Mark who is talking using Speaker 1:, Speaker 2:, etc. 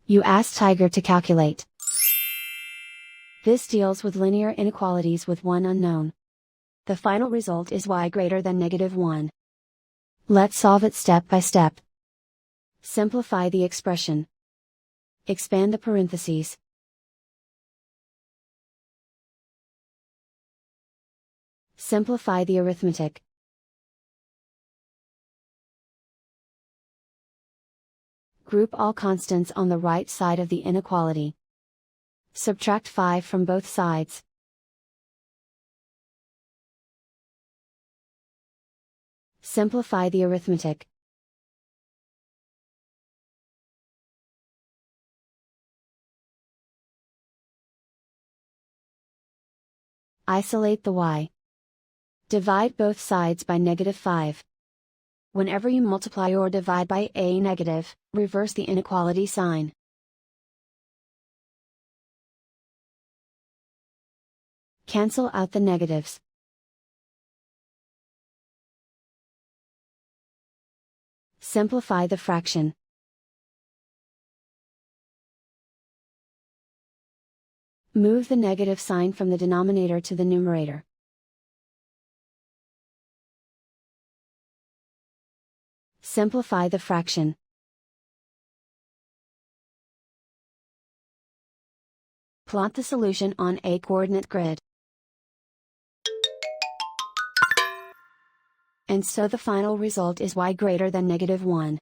Speaker 1: You ask Tiger to calculate. This deals with linear inequalities with one unknown. The final result is y greater than -1. Let's solve it step by step. Simplify the expression. Expand the parentheses. Simplify the arithmetic. Group all constants on the right side of the inequality. Subtract 5 from both sides. Simplify the arithmetic. Isolate the y. Divide both sides by -5. Whenever you multiply or divide by a negative, reverse the inequality sign. Cancel out the negatives. Simplify the fraction. Move the negative sign from the denominator to the numerator. Simplify the fraction. Plot the solution on a coordinate grid. And so the final result is y greater than -1.